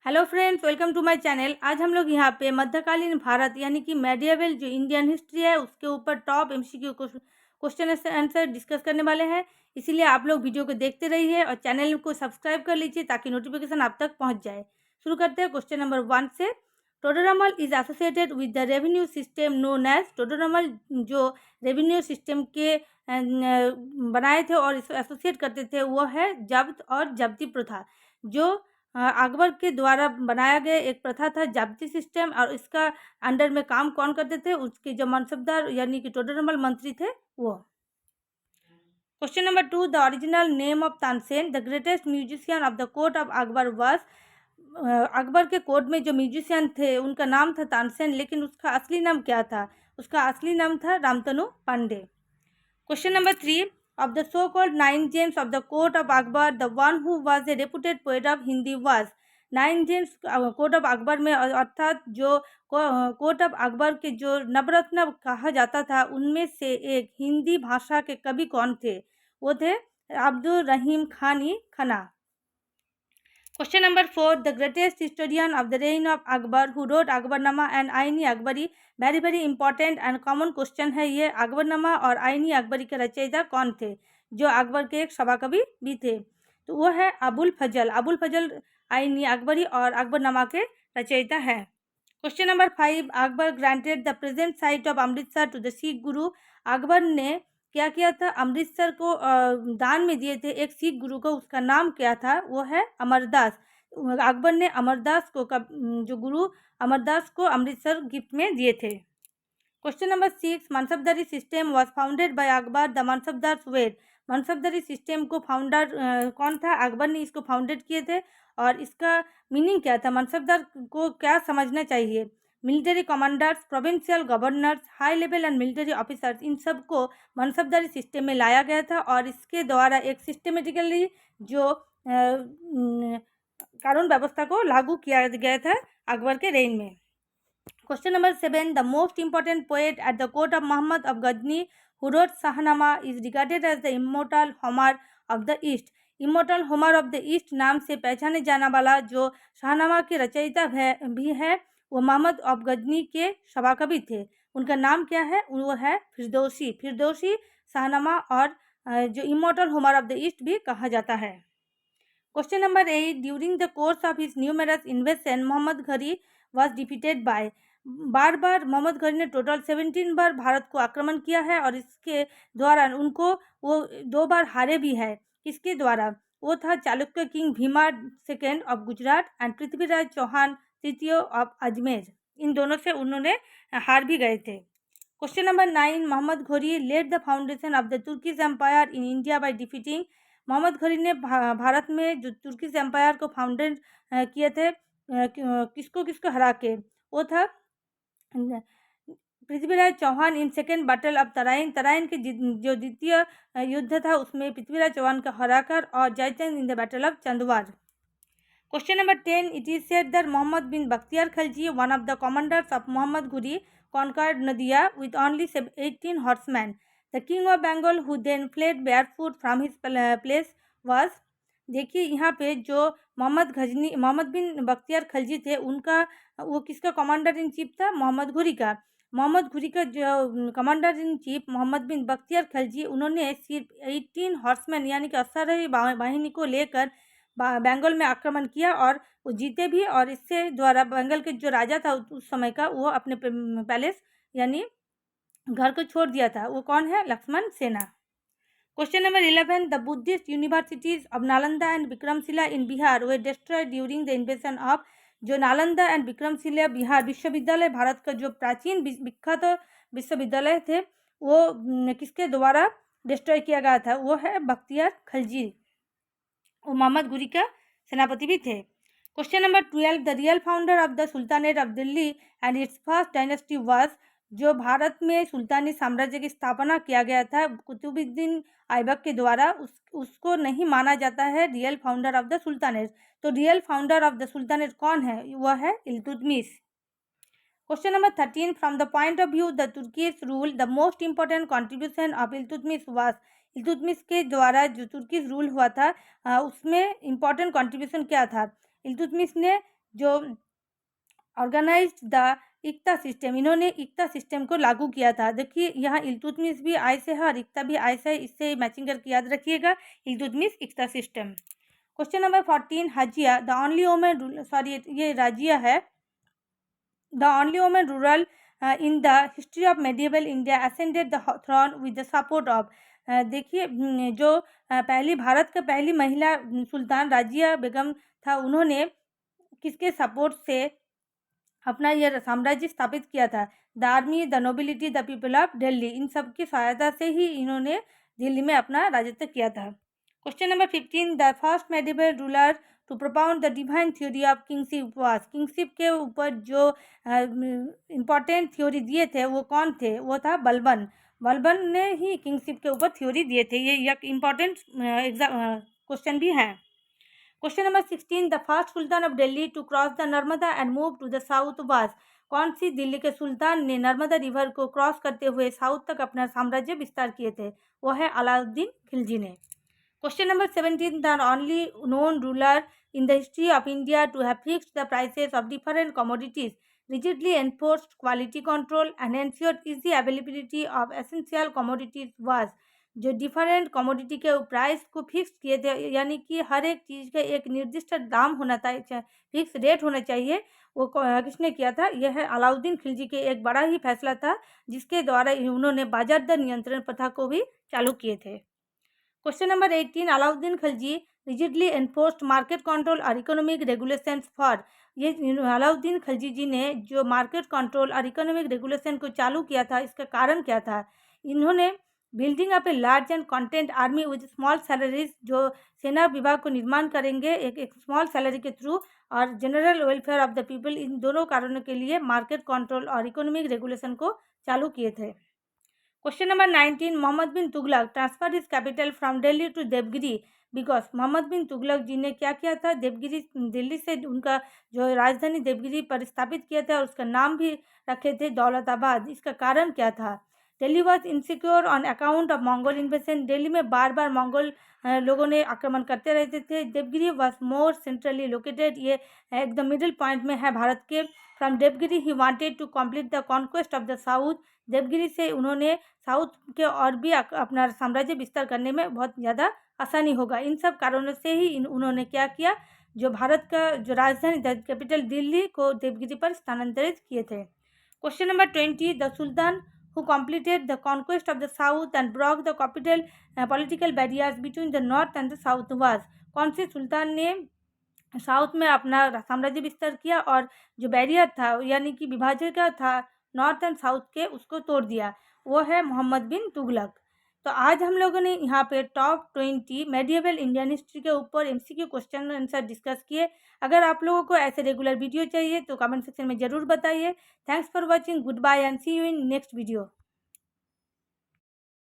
Hello friends, welcome to my channel. आज हम लोग यहाँ पे मध्यकालीन भारत यानी कि मेडिएवल जो इंडियन हिस्ट्री है उसके ऊपर top MCQ question answer discuss करने वाले हैं। इसीलिए आप लोग वीडियो को देखते रहिए और चैनल को सब्सक्राइब कर लीजिए ताकि नोटिफिकेशन आप तक पहुँच जाए। शुरू करते हैं क्वेश्चन नंबर 1 से। Todarmal is associated with the revenue system known as. Todarmal जो रेवेन्यू सिस्टम के बनाए थे और इसको एसोसिएट करते थे वो है जब्त और जब्ती प्रथा। जो अकबर के द्वारा बनाया गया एक प्रथा था जाब्ती सिस्टम, और इसका अंडर में काम कौन करते थे, उसके जो मनसबदार यानी कि टोडरमल मंत्री थे वो। Question number 2, the original name of Tansen the greatest musician of the court of Akbar was. Akbar के कोर्ट में जो म्यूजिशियन थे उनका नाम था तानसेन, लेकिन उसका असली नाम क्या था? उसका असली नाम था Ramtanu Pandey. Question number 3, of the so-called nine James of the court of Akbar, the one who was a reputed poet of Hindi was। Nine James court of Akbar में अर्थात जो कोर्ट ऑफ अकबर के जो नवरत्न कहा जाता था उनमें से एक हिंदी भाषा के कवि कौन थे? वो थे अब्दुल रहीम खानी खन्ना। Question number 4, the greatest historian of the reign of Akbar who wrote Akbarnama and Ain-i Akbari. Very very important and common question है ये। अकबरनामा और आईनी अकबरी के रचयिता कौन थे, जो अकबर के एक सभा कवि भी थे? तो वो है अबुल फजल। अबुल फजल आईनी अकबरी और अकबरनामा के रचयिता है। Question number 5, Akbar granted the present site of Amritsar to the Sikh guru. Akbar ने क्या किया था? अमृतसर को दान में दिए थे एक सिख गुरु को। उसका नाम क्या था? वो है अमरदास। अकबर ने अमरदास को जो गुरु अमरदास को अमृतसर गिफ्ट में दिए थे। Question number 6, mansabdari system was founded by Akbar the mansabdar were. Mansabdari system को फाउंडर कौन था? अकबर ने इसको फाउंडेड किए थे। और इसका मीनिंग क्या था? मनसबदार को क्या समझना चाहिए? Military commanders, provincial governors, high level and military officers, इन सब को मनसबदारी सिस्टम में लाया गया था और इसके द्वारा एक सिस्टमेटिकली जो कानून व्यवस्था को लागू किया गया था अकबर के रेन में। Question number 7, the most important poet at the court of Mohammad of Ghazni who wrote Shahnama is regarded as the immortal Homer of the East. Immortal Homer of the East नाम से पहचाने जाने वाला जो शाहनामा के रचयिता भी है वो मोहम्मद ऑफ गजनी के सभाकवि थे। उनका नाम क्या है? वो है फिरदौसी। फिरदौसी शाहनामा और जो immortal Homer of the East भी कहा जाता है। Question number 8, during the course of his numerous invasion Mohammad Ghori was defeated by. बार बार मोहम्मद घरी ने टोटल 17 बार भारत को आक्रमण किया है और इसके द्वारा उनको वो 2 बार हारे भी है। किसके द्वारा? वो था Chalukya king Bhima second of Gujarat and Prithviraj Chauhan तृतीय ऑफ अजमेर। इन दोनों से उन्होंने हार भी गए थे। Question number 9, Mohammad Ghori led the foundation of the Turkish empire in India by defeating. Mohammad Ghori ने भारत में जो तुर्किश एम्पायर को फाउंडेड किए थे किसको किसको हरा के? वो था Prithviraj Chauhan in second battle of Tarain. Tarain के जो द्वितीय युद्ध था उसमें पृथ्वीराज चौहान को हराकर, और Jaichand in the battle of Chandwar. Question number 10, it is said that Mohammad bin Bakhtiyar Khalji one of the commanders of Mohammad Ghuri conquered Nadia with only 18 horsemen. The king of Bengal who then fled barefoot from his place was। देखिए यहाँ पे जो मोहम्मद बिन बख्तियार खलजी थे उनका वो किसका commander in chief था? मोहम्मद घुरी का। मोहम्मद घुरी का जो commander in chief Mohammad bin Bakhtiyar Khalji, उन्होंने सिर्फ 18 हॉर्समैन यानी कि अश्वारोही बाहिनी को लेकर बंगाल में आक्रमण किया और वो जीते भी, और इससे द्वारा बंगाल के जो राजा था उस समय का वो अपने पैलेस यानी घर को छोड़ दिया था। वो कौन है? लक्ष्मण सेना। Question number 11, the Buddhist universities of Nalanda and Vikramshila in Bihar way destroyed during the invasion of. जो नालंदा एंड विक्रमशिला बिहार विश्वविद्यालय, भारत का जो प्राचीन विख्यात विश्वविद्यालय थे, वो किसके द्वारा डिस्ट्रॉय किया गया था? वो है बख्तियार खलजी। वो मोहम्मद घुरी का सेनापति भी थे। Question number 12, the real founder of the sultanate of Delhi and it's first dynasty was. जो भारत में सुल्तानी साम्राज्य की स्थापना किया गया था कुतुबुद्दीन ऐबक के द्वारा, उसको नहीं माना जाता है real founder of the sultanate. तो real founder of the sultanate कौन है? वह है Iltutmish. Question number 13, from the point of view the Turkish rule the most important contribution of Iltutmish was. Iltutmish के द्वारा जो तुर्किश रूल हुआ था उसमें इम्पॉर्टेंट कॉन्ट्रीब्यूशन क्या था? इल्तुतमिश ने जो ऑर्गेनाइज्ड द इक्ता सिस्टम, इन्होंने इक्ता सिस्टम को लागू किया था। देखिए यहाँ इल्तुतमिश भी आय से है और इक्ता भी आय से है, इससे मैचिंग करके याद रखिएगा, Iltutmish iqta system. Question number 14, हाजिया द ओनली वोमेन, सॉरी ये राजिया है, the only women ruler in the history of medieval India ascended the throne with the support of, देखिए जो पहली भारत का पहली महिला सुल्तान राजिया बेगम था, उन्होंने किसके सपोर्ट से अपना यह साम्राज्य स्थापित किया था? The army, the nobility, the people of Delhi, इन सब की सहायता से ही इन्होंने दिल्ली में अपना राजत्व किया था। Question number 15, the first medieval ruler to propound the divine theory of kingship was, kingship के ऊपर जो इम्पोर्टेंट थ्योरी दिए थे वो कौन थे? वो था बलबन। बलबन ने ही किंगशिप के ऊपर थ्योरी दिए थे। ये एक इम्पॉर्टेंट क्वेश्चन भी है। Question number 16, the first sultan of Delhi to cross the Narmada and move to the south was, कौन सी दिल्ली के सुल्तान ने नर्मदा रिवर को क्रॉस करते हुए साउथ तक अपना साम्राज्य विस्तार किए थे? वो है अलाउद्दीन खिलजी ने। Question number 17, the only known ruler in the history of India to have fixed the prices of different commodities, rigidly enforced quality control and ensured easy availability of essential commodities was, जो different commodity के price को fix किए थे, यानी कि हर एक चीज़ का एक निर्दिष्ट दाम होना चाहिए, फिक्स रेट होना चाहिए, वो किसने किया था? यह है अलाउद्दीन खिलजी के एक बड़ा ही फैसला था, जिसके द्वारा उन्होंने बाजार दर नियंत्रण प्रथा को भी चालू किए थे। Question number 18, Alauddin Khilji rigidly enforced market control और इकोनॉमिक रेगुलेशंस फॉर, ये अलाउद्दीन खिलजी जी ने जो मार्केट कंट्रोल और इकोनॉमिक रेगुलेशन को चालू किया था, इसका कारण क्या था? इन्होंने building up a large and content army with small salaries, जो सेना विभाग को निर्माण करेंगे एक स्मॉल सैलरी के थ्रू, और general welfare of the people, इन दोनों कारणों के लिए मार्केट कंट्रोल और इकोनॉमिक रेगुलेशन को चालू किए थे। Question number 19, Mohammad bin Tughlaq transfer his capital from Delhi to Devagiri because, Mohammad bin Tughlaq ji ने क्या किया था? देवगिरी, दिल्ली से उनका जो राजधानी देवगिरी पर स्थापित किया था और उसका नाम भी रखे थे दौलताबाद। इसका कारण क्या था? Delhi was insecure on account of Mongol invasion, Delhi में बार बार मंगोल लोगों ने आक्रमण करते रहते थे। Devagiri was more centrally located, ये एकदम मिडिल पॉइंट में है भारत के। From Devagiri he wanted to complete the conquest of the south, Devagiri से उन्होंने साउथ के और भी अपना साम्राज्य विस्तार करने में बहुत ज़्यादा आसानी होगा। इन सब कारणों से ही उन्होंने क्या किया? जो भारत का जो राजधानी कैपिटल दिल्ली को देवगिरी पर स्थानांतरित किए थे। Question number 20, the sultan who completed the conquest of the south and broke the capital political barriers between the north and the south was, कौन से सुल्तान ने साउथ में अपना साम्राज्य विस्तार किया और जो बैरियर था यानी कि विभाजक था नॉर्थ एंड साउथ के, उसको तोड़ दिया? वो है मोहम्मद बिन तुगलक। तो आज हम लोगों ने यहाँ पे टॉप 20 मेडिएवल इंडियन हिस्ट्री के ऊपर एमसीक्यू क्वेश्चन आंसर डिस्कस किए। अगर आप लोगों को ऐसे रेगुलर वीडियो चाहिए तो कमेंट सेक्शन में ज़रूर बताइए। Thanks for watching, good bye and see you in next video.